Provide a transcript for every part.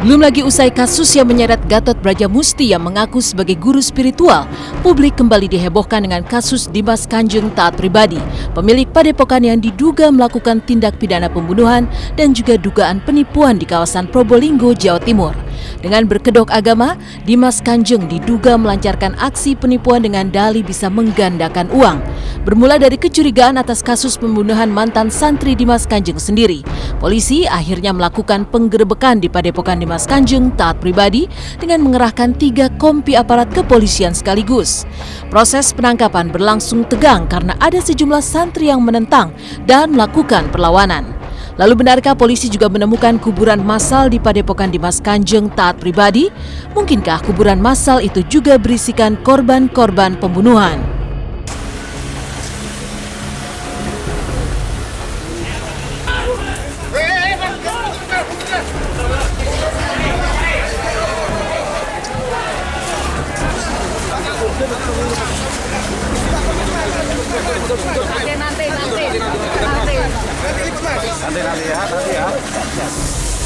Belum lagi usai kasus yang menyeret Gatot Brajamusti yang mengaku sebagai guru spiritual, publik kembali dihebohkan dengan kasus Dimas Kanjeng Taat Pribadi, pemilik padepokan yang diduga melakukan tindak pidana pembunuhan dan juga dugaan penipuan di kawasan Probolinggo, Jawa Timur. Dengan berkedok agama, Dimas Kanjeng diduga melancarkan aksi penipuan dengan dalih bisa menggandakan uang. Bermula dari kecurigaan atas kasus pembunuhan mantan santri Dimas Kanjeng sendiri, polisi akhirnya melakukan penggerebekan di padepokan Dimas Kanjeng Taat Pribadi dengan mengerahkan 3 kompi aparat kepolisian sekaligus. Proses penangkapan berlangsung tegang karena ada sejumlah santri yang menentang dan melakukan perlawanan. Lalu benarkah polisi juga menemukan kuburan massal di padepokan Dimas Kanjeng Taat Pribadi? Mungkinkah kuburan massal itu juga berisikan korban-korban pembunuhan?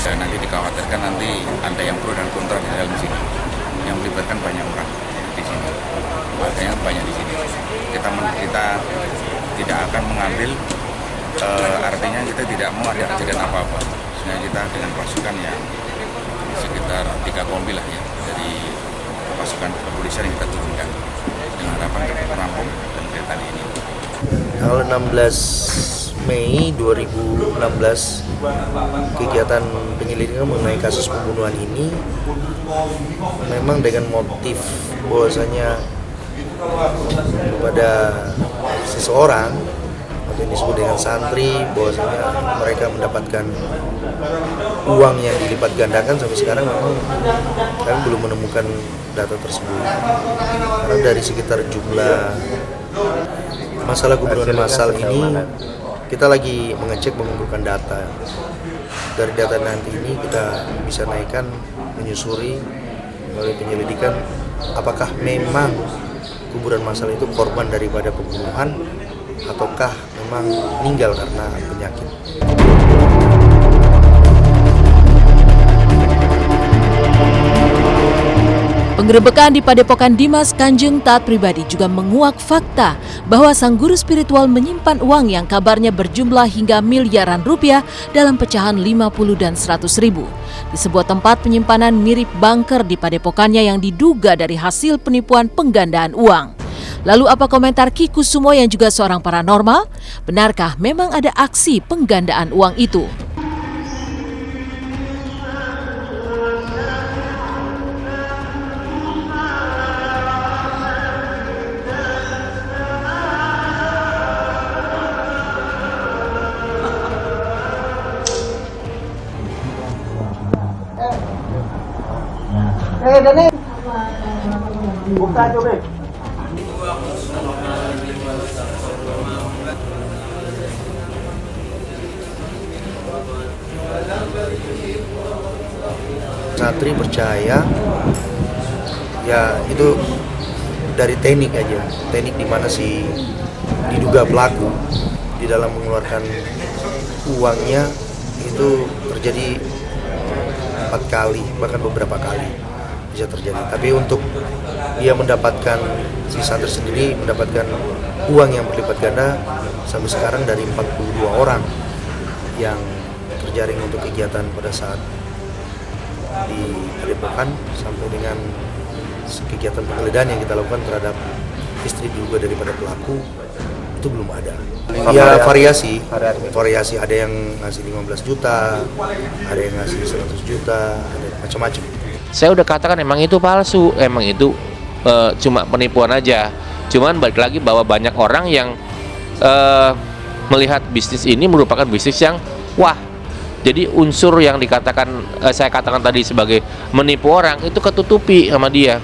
Dan nanti dikhawatirkan nanti ada yang pro dan kontra di dalam sini, yang melibatkan banyak orang di sini, makanya banyak di sini. Kita tidak akan mengambil, artinya kita tidak mau ada kejadian apa-apa. Sehingga kita dengan pasukan yang sekitar 3 kompi lah ya, dari pasukan kepolisian yang kita turunkan dengan harapan dapat merampung dan kereta ini. Tanggal 16 Mei 2016, kegiatan penyelidikan mengenai kasus pembunuhan ini memang dengan motif bahwasanya kepada seseorang atau yang disebut dengan santri, bahwasanya mereka mendapatkan uang yang dilipat gandakan. Sampai sekarang memang kami belum menemukan data tersebut, karena dari sekitar jumlah masalah pembunuhan massal ini kita lagi mengecek, mengumpulkan data. Dari data nanti ini kita bisa naikkan, menyusuri melalui penyelidikan apakah memang kuburan massal itu korban daripada pembunuhan ataukah memang meninggal karena penyakit. Penggerebekan di padepokan Dimas Kanjeng Taat Pribadi juga menguak fakta bahwa sang guru spiritual menyimpan uang yang kabarnya berjumlah hingga miliaran rupiah dalam pecahan 50 dan 100 ribu. Di sebuah tempat penyimpanan mirip bunker di padepokannya yang diduga dari hasil penipuan penggandaan uang. Lalu apa komentar Ki Kusumo yang juga seorang paranormal? Benarkah memang ada aksi penggandaan uang itu? Dani. Buka coba. Santri percaya ya itu dari teknik aja, teknik di mana si diduga pelaku di dalam mengeluarkan uangnya itu terjadi 4 kali, bahkan beberapa kali bisa terjadi. Tapi untuk dia mendapatkan, si santri sendiri mendapatkan uang yang berlipat ganda sampai sekarang dari 42 orang yang terjaring untuk kegiatan pada saat di padepokan, sampai dengan kegiatan penggeledahan yang kita lakukan terhadap istri juga daripada pelaku itu belum ada. Ya variasi, ada yang ngasih 15 juta, ada yang ngasih 100 juta, ada macam-macam. Saya udah katakan emang itu palsu, emang itu cuma penipuan aja. Cuman balik lagi bahwa banyak orang yang melihat bisnis ini merupakan bisnis yang wah. Jadi unsur yang dikatakan saya katakan tadi sebagai menipu orang itu ketutupi sama dia.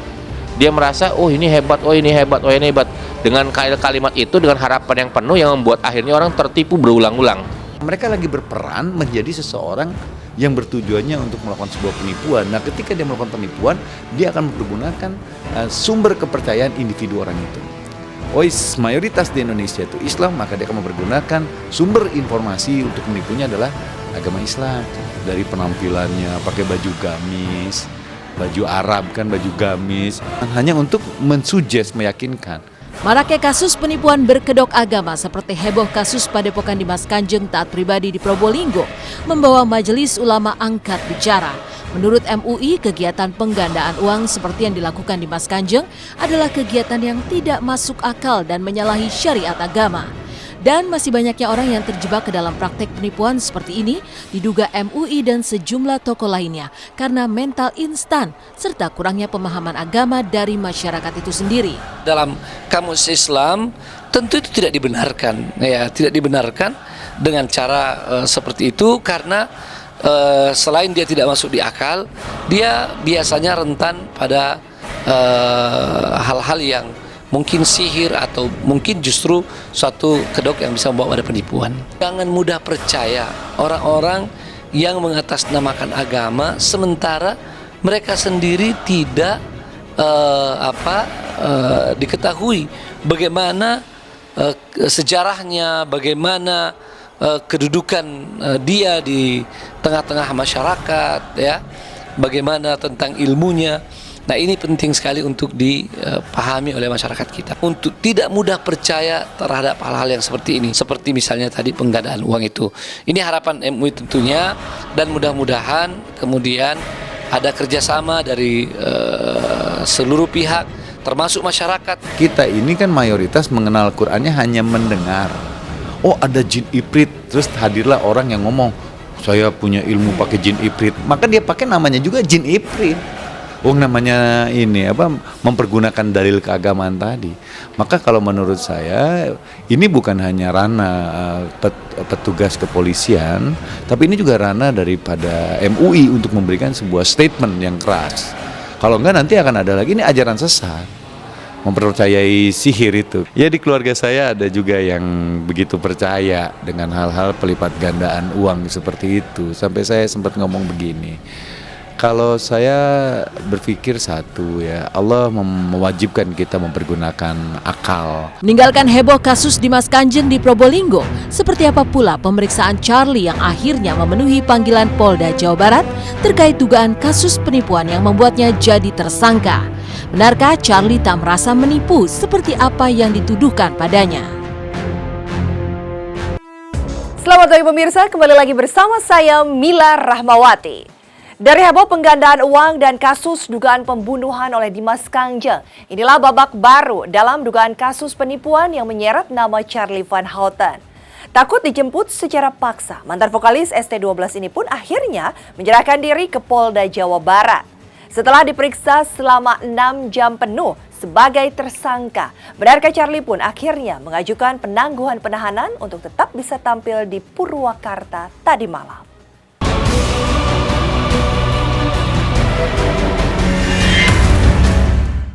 Dia merasa oh ini hebat, oh ini hebat, oh ini hebat. Dengan kalimat itu, dengan harapan yang penuh yang membuat akhirnya orang tertipu berulang-ulang. Mereka lagi berperan menjadi seseorang yang bertujuannya untuk melakukan sebuah penipuan. Nah, ketika dia melakukan penipuan, dia akan mempergunakan sumber kepercayaan individu orang itu. Mayoritas di Indonesia itu Islam, maka dia akan mempergunakan sumber informasi untuk menipunya adalah agama Islam. Dari penampilannya pakai baju gamis, baju Arab kan, baju gamis, hanya untuk mensuggest, meyakinkan. Maraknya kasus penipuan berkedok agama seperti heboh kasus Padepokan Dimas Kanjeng taat pribadi di Probolinggo membawa Majelis Ulama angkat bicara. Menurut MUI, kegiatan penggandaan uang seperti yang dilakukan Dimas Kanjeng adalah kegiatan yang tidak masuk akal dan menyalahi syariat agama. Dan masih banyaknya orang yang terjebak ke dalam praktek penipuan seperti ini diduga MUI dan sejumlah tokoh lainnya karena mental instan serta kurangnya pemahaman agama dari masyarakat itu sendiri. Dalam kamus Islam tentu itu tidak dibenarkan, ya tidak dibenarkan dengan cara seperti itu karena selain dia tidak masuk di akal, dia biasanya rentan pada hal-hal yang mungkin sihir atau mungkin justru suatu kedok yang bisa membawa pada penipuan. Jangan mudah percaya orang-orang yang mengatasnamakan agama sementara mereka sendiri tidak diketahui bagaimana sejarahnya, bagaimana kedudukan dia di tengah-tengah masyarakat, ya, bagaimana tentang ilmunya. Nah, ini penting sekali untuk dipahami oleh masyarakat kita. Untuk tidak mudah percaya terhadap hal-hal yang seperti ini. Seperti misalnya tadi penggandaan uang itu. Ini harapan MUI tentunya, dan mudah-mudahan kemudian ada kerjasama dari seluruh pihak, termasuk masyarakat. Kita ini kan mayoritas mengenal Qur'annya hanya mendengar. Oh, ada jin ifrit, terus hadirlah orang yang ngomong, saya punya ilmu pakai jin ifrit. Maka dia pakai namanya juga jin ifrit. Namanya ini mempergunakan dalil keagamaan tadi. Maka kalau menurut saya ini bukan hanya ranah petugas kepolisian, tapi ini juga ranah daripada MUI untuk memberikan sebuah statement yang keras. Kalau enggak nanti akan ada lagi ini ajaran sesat, mempercayai sihir itu. Ya, di keluarga saya ada juga yang begitu percaya dengan hal-hal pelipat gandaan uang seperti itu. Sampai saya sempat ngomong begini, kalau saya berpikir satu, ya, Allah mewajibkan kita mempergunakan akal. Meninggalkan heboh kasus Dimas Kanjeng di Probolinggo, seperti apa pula pemeriksaan Charlie yang akhirnya memenuhi panggilan Polda Jawa Barat terkait dugaan kasus penipuan yang membuatnya jadi tersangka. Benarkah Charlie tak merasa menipu seperti apa yang dituduhkan padanya? Selamat pagi pemirsa, kembali lagi bersama saya Mila Rahmawati. Dari heboh penggandaan uang dan kasus dugaan pembunuhan oleh Dimas Kanjeng, inilah babak baru dalam dugaan kasus penipuan yang menyeret nama Charlie Van Houten. Takut dijemput secara paksa, mantan vokalis ST12 ini pun akhirnya menyerahkan diri ke Polda Jawa Barat. Setelah diperiksa selama 6 jam penuh sebagai tersangka, benarkah Charlie pun akhirnya mengajukan penangguhan penahanan untuk tetap bisa tampil di Purwakarta tadi malam.